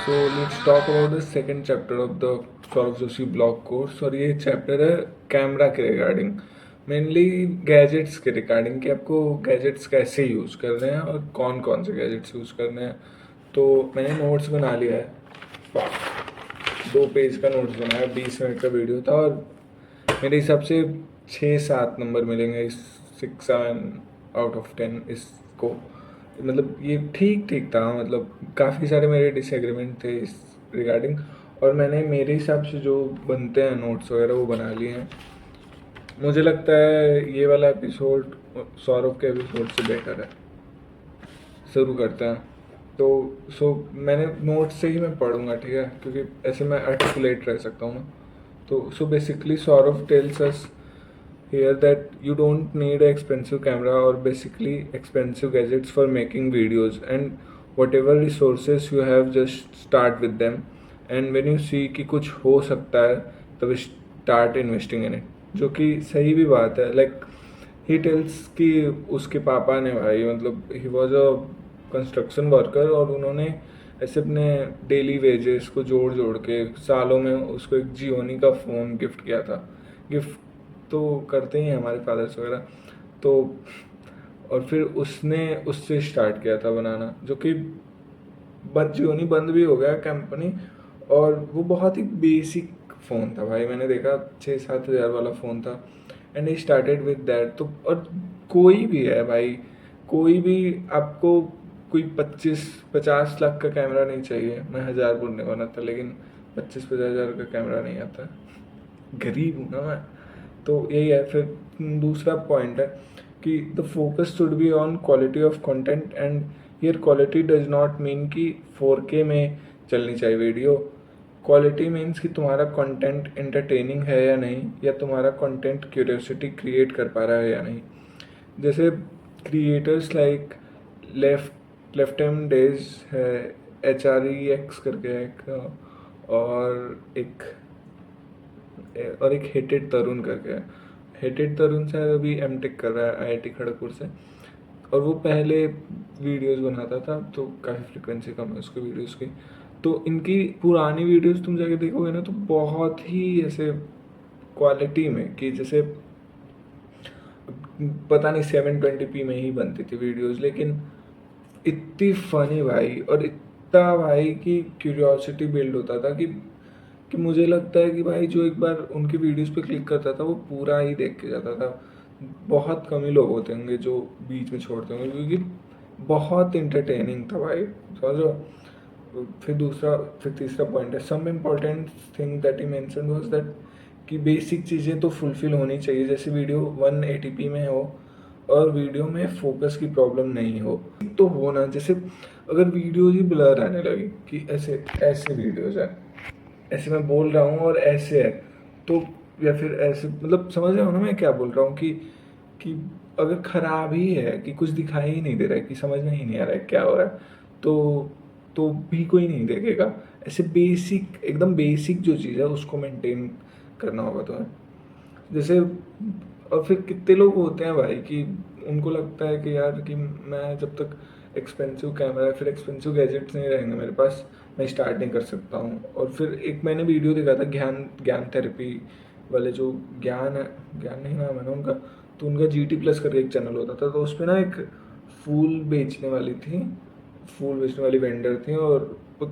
So let's talk about the second chapter of the Saurabh Joshi blog course. और ये chapter है camera के regarding, mainly gadgets के regarding कि आपको गैजेट्स कैसे यूज़ करने हैं और कौन कौन से गैजेट्स यूज़ करने हैं। तो मैंने नोट्स बना लिया है, 2 पेज का नोट्स बनाया, 20 मिनट का वीडियो था और मेरे हिसाब से 6-7 नंबर मिलेंगे इस 6-7 आउट ऑफ 10 इसको। मतलब ये ठीक ठीक था, मतलब काफ़ी सारे मेरे डिसएग्रीमेंट थे इस रिगार्डिंग और मैंने मेरे हिसाब से जो बनते हैं नोट्स वगैरह वो बना लिए हैं। मुझे लगता है ये वाला एपिसोड सौरभ के एपिसोड से बेटर है। शुरू करते हैं। तो मैंने नोट्स से ही मैं पढ़ूंगा, ठीक है, क्योंकि ऐसे मैं आर्टिकुलेट रह सकता हूँ ना। तो basically Saurabh tells us here that you don't need an expensive camera or basically expensive gadgets for making videos, and whatever resources you have just start with them, and when you see कि कुछ हो सकता है तब start investing in it, जो कि सही भी बात है। like he tells कि उसके पापा ने भाई मतलब he was a construction worker और उन्होंने ऐसे अपने डेली वेजेस को जोड़ जोड़ के सालों में उसको एक जियोनी का फ़ोन गिफ्ट किया था। गिफ्ट तो करते ही हैं हमारे फादर्स वगैरह। तो और फिर उसने उससे स्टार्ट किया था बनाना, जो कि जियोनी बंद भी हो गया कंपनी। और वो बहुत ही बेसिक फ़ोन था भाई, मैंने देखा 6-7 हज़ार वाला फ़ोन था and he started with that. तो और कोई भी है भाई, कोई भी आपको कोई 25-50 लाख का कैमरा नहीं चाहिए। मैं 1000 बोलने वाला था लेकिन 25-50 हज़ार का कैमरा नहीं आता, गरीब हूँ ना मैं। तो यही है। फिर दूसरा पॉइंट है कि the focus should be on quality of content, and here quality does not mean कि 4K में चलनी चाहिए वीडियो। क्वालिटी मीन्स कि तुम्हारा कंटेंट एंटरटेनिंग है या नहीं, या तुम्हारा कंटेंट क्यूरियोसिटी क्रिएट कर पा रहा है या नहीं। जैसे creators like left M days है, HREX करके एक, और एक हेटेड तरुण करके है। हेटेड तरुण से अभी M.Tech कर रहा है IIT खड़गपुर से, और वो पहले वीडियोस बनाता था तो काफ़ी फ्रिक्वेंसी कम है उसके वीडियोस की। तो इनकी पुरानी वीडियोस तुम जाके देखोगे ना तो बहुत ही ऐसे क्वालिटी में कि जैसे पता नहीं 720p में ही बनती थी वीडियोस, लेकिन इतनी फनी भाई, और इतना भाई कि क्यूरियोसिटी बिल्ड होता था कि मुझे लगता है कि भाई जो एक बार उनकी वीडियोस पे क्लिक करता था वो पूरा ही देख के जाता था। बहुत कम ही लोग होते होंगे जो बीच में छोड़ते होंगे, क्योंकि बहुत इंटरटेनिंग था भाई, समझो। फिर तीसरा पॉइंट है, some important thing that he mentioned was that कि बेसिक चीज़ें तो फुलफिल होनी चाहिए, जैसे वीडियो 180p में हो और वीडियो में फोकस की प्रॉब्लम नहीं हो। तो हो ना, जैसे अगर वीडियो ही ब्लर आने लगी कि ऐसे ऐसे वीडियोज है, ऐसे मैं बोल रहा हूँ और ऐसे है, तो या फिर ऐसे, मतलब समझ रहे हो ना मैं क्या बोल रहा हूँ कि अगर ख़राब ही है कि कुछ दिखाई ही नहीं दे रहा है, कि समझ में ही नहीं आ रहा है क्या हो रहा है, तो भी कोई नहीं देखेगा। ऐसे बेसिक, एकदम बेसिक जो चीज़ है उसको मेंटेन करना होगा तुम्हें। जैसे और फिर कितने लोग होते हैं भाई कि उनको लगता है कि यार कि मैं जब तक एक्सपेंसिव कैमरा फिर एक्सपेंसिव गैजेट्स नहीं रहेंगे मेरे पास, मैं स्टार्ट नहीं कर सकता हूँ। और फिर एक मैंने वीडियो देखा था ज्ञान थेरेपी वाले, जो ज्ञान है, ज्ञान नहीं नाम है ना उनका, तो उनका GT+ करके एक चैनल होता था। तो उस पर ना एक फूल बेचने वाली थी, फूल बेचने वाली वेंडर थी, और वो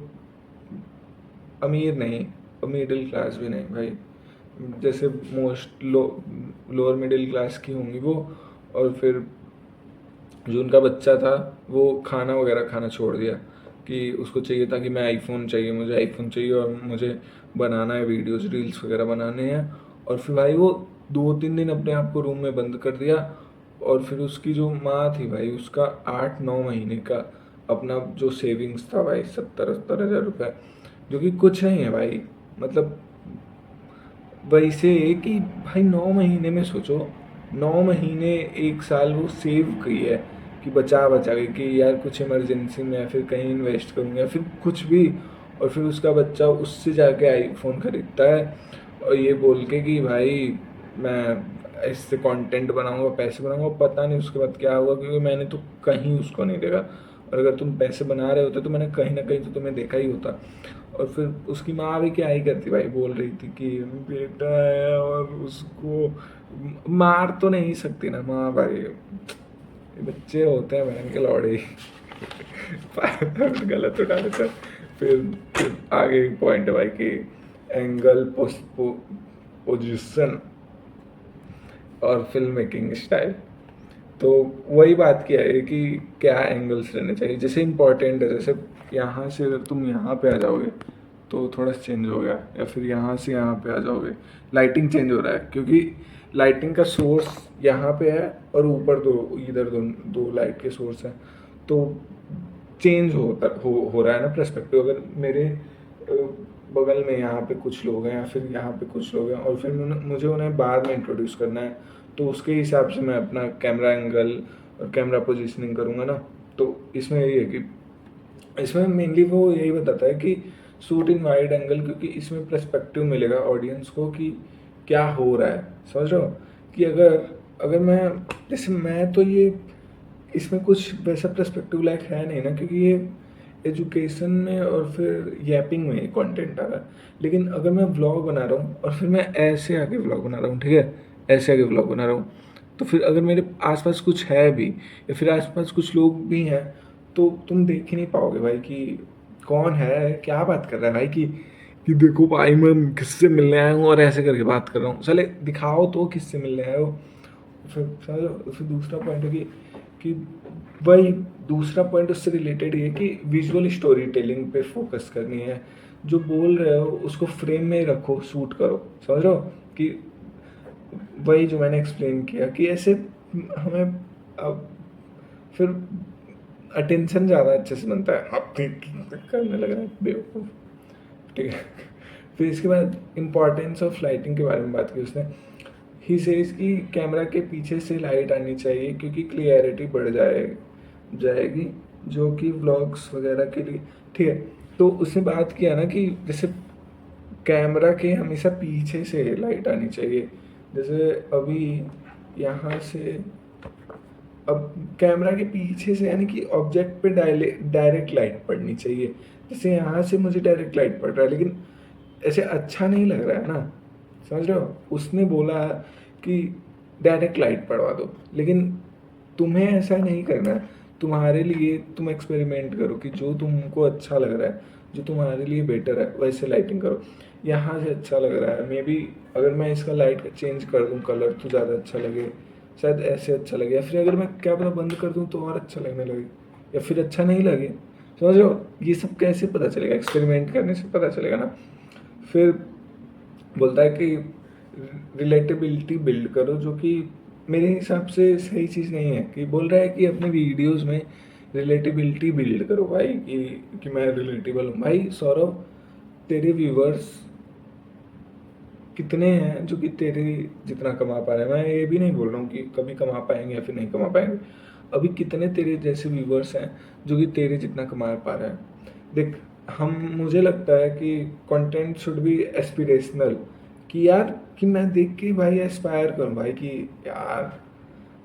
अमीर नहीं, मिडिल क्लास भी नहीं भाई, जैसे मोस्ट लोअर मिडिल क्लास की होंगी वो। और फिर जो उनका बच्चा था वो खाना वगैरह खाना छोड़ दिया कि उसको चाहिए था कि मैं आईफोन चाहिए, मुझे आईफोन चाहिए और मुझे बनाना है वीडियोस, रील्स वगैरह बनाने हैं। और फिर भाई वो 2-3 दिन अपने आप को रूम में बंद कर दिया, और फिर उसकी जो माँ थी भाई, उसका 8-9 महीने का अपना जो सेविंग्स था भाई, 70-80 हज़ार रुपये, जो कि कुछ नहीं है भाई। मतलब वैसे कि भाई 9 महीने में सोचो, 9 महीने 1 साल वो सेव की है कि बचा बचा के कि यार कुछ इमरजेंसी में या फिर कहीं इन्वेस्ट करूँगा या फिर कुछ भी। और फिर उसका बच्चा उससे जाके आईफोन खरीदता है और ये बोल के कि भाई मैं इससे कंटेंट बनाऊंगा, पैसे बनाऊंगा। पता नहीं उसके बाद क्या होगा, क्योंकि मैंने तो कहीं उसको नहीं देखा। और अगर तुम पैसे बना रहे होते तो मैंने कहीं ना कहीं तो तुम्हें देखा ही होता। और फिर उसकी माँ भी क्या ही करती भाई, बोल रही थी कि बेटा है और उसको मार तो नहीं सकती ना माँ भाई, ये बच्चे होते हैं बहन के लौड़े गलत उठा लेते हैं। फिर आगे पॉइंट है भाई कि एंगल, पोजिशन और फिल्म मेकिंग स्टाइल। तो वही बात किया है कि क्या एंगल्स रहने चाहिए, जैसे इंपॉर्टेंट है, जैसे यहाँ से अगर तुम यहाँ पे आ जाओगे तो थोड़ा चेंज हो गया, या फिर यहाँ से यहाँ पे आ जाओगे लाइटिंग चेंज हो रहा है, क्योंकि लाइटिंग का सोर्स यहाँ पे है और ऊपर इधर दो लाइट के सोर्स हैं, तो चेंज हो रहा है ना पर्सपेक्टिव। अगर मेरे बगल में यहाँ पे कुछ लोग हैं या फिर यहाँ पे कुछ लोग हैं और फिर मुझे उन्हें बाद में इंट्रोड्यूस करना है, तो उसके हिसाब से मैं अपना कैमरा एंगल और कैमरा पोजीशनिंग करूँगा ना। तो इसमें यही है कि इसमें मेनली वो यही बताता है कि शूट इन वाइड एंगल, क्योंकि इसमें पर्सपेक्टिव मिलेगा ऑडियंस को कि क्या हो रहा है, समझ रहे हो। कि अगर अगर मैं जैसे मैं तो ये इसमें कुछ वैसा पर्सपेक्टिव लाइक है नहीं ना, क्योंकि ये एजुकेशन में और फिर यैपिंग में कंटेंट आ रहा है। लेकिन अगर मैं व्लॉग बना रहा हूँ और फिर मैं ऐसे आगे व्लॉग बना रहा हूँ, ठीक है, ऐसे आगे व्लॉग बना रहा हूँ, तो फिर अगर मेरे आसपास कुछ है भी या फिर आसपास कुछ लोग भी हैं, तो तुम देख ही नहीं पाओगे भाई कि कौन है, क्या बात कर रहा है भाई, कि देखो भाई मैं किससे मिलने आया हूँ और ऐसे करके बात कर रहा हूँ। चले दिखाओ तो किससे मिलने आए हो। फिर दूसरा पॉइंट है कि वही दूसरा पॉइंट उससे रिलेटेड ये कि विजुअल स्टोरी टेलिंग पे फोकस करनी है। जो बोल रहे हो उसको फ्रेम में रखो, शूट करो, समझ रहे हो। कि वही जो मैंने एक्सप्लेन किया कि ऐसे हमें अब फिर अटेंशन ज़्यादा अच्छे से बनता है। अब करने लग रहा है बेवकूफ़, ठीक है। फिर इसके बाद इम्पॉर्टेंस ऑफ लाइटिंग के बारे में बात की उसने। ही सेज कि कैमरा के पीछे से लाइट आनी चाहिए क्योंकि क्लियरिटी बढ़ जाएगी, जो कि व्लॉग्स वगैरह के लिए ठीक है। तो उसने बात किया ना कि जैसे कैमरा के हमेशा पीछे से लाइट आनी चाहिए। जैसे अभी यहाँ से, अब कैमरा के पीछे से यानी कि ऑब्जेक्ट पे डायरेक्ट लाइट पड़नी चाहिए। जैसे यहाँ से मुझे डायरेक्ट लाइट पड़ रहा है लेकिन ऐसे अच्छा नहीं लग रहा है ना, समझ रहे हो। उसने बोला कि डायरेक्ट लाइट पड़वा दो, लेकिन तुम्हें ऐसा नहीं करना है। तुम्हारे लिए तुम एक्सपेरिमेंट करो कि जो तुमको अच्छा लग रहा है, जो तुम्हारे लिए बेटर है वैसे लाइटिंग करो। यहाँ से अच्छा लग रहा है, मे बी अगर मैं इसका लाइट चेंज कर दूँ कलर तो ज़्यादा अच्छा लगे, शायद ऐसे अच्छा लगे। या फिर अगर मैं क्या पता बंद कर दूँ तो और अच्छा लगने लगे, या फिर अच्छा नहीं लगे, समझ रहे हो। ये सब कैसे पता चलेगा, एक्सपेरिमेंट करने से पता चलेगा ना। फिर बोलता है कि रिलेटेबिलिटी बिल्ड करो, जो कि मेरे हिसाब से सही चीज़ नहीं है। कि बोल रहा है कि अपने वीडियोस में रिलेटेबिलिटी बिल्ड करो भाई, कि मैं रिलेटेबल हूँ। भाई सौरभ, तेरे व्यूवर्स कितने हैं जो कि तेरे जितना कमा पा रहे हैं। मैं ये भी नहीं बोल रहा हूँ कि कभी कमा पाएंगे या फिर नहीं कमा पाएंगे। अभी कितने तेरे जैसे व्यूवर्स हैं जो कि तेरे जितना कमा पा रहे हैं। देख, मुझे लगता है कि कंटेंट शुड बी एस्पिरेशनल, कि यार कि मैं देख के भाई एस्पायर करूँ भाई कि यार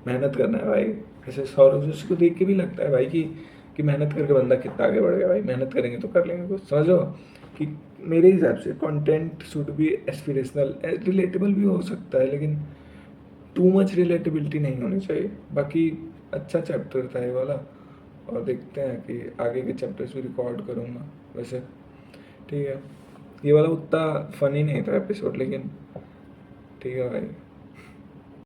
मेहनत करना है भाई। ऐसे सौरभ जोशी को देख के भी लगता है भाई कि मेहनत करके बंदा कितना आगे बढ़ गया भाई, मेहनत करेंगे तो कर लेंगे कुछ, समझो। कि मेरे हिसाब से content should be aspirational, relatable भी हो सकता है लेकिन टू मच रिलेटेबिलिटी नहीं होनी चाहिए। बाकी अच्छा चैप्टर था ये वाला, और देखते हैं कि आगे के चैप्टर्स भी रिकॉर्ड करूँगा वैसे, ठीक है। ये वाला उतना फनी नहीं था एपिसोड, लेकिन ठीक है भाई।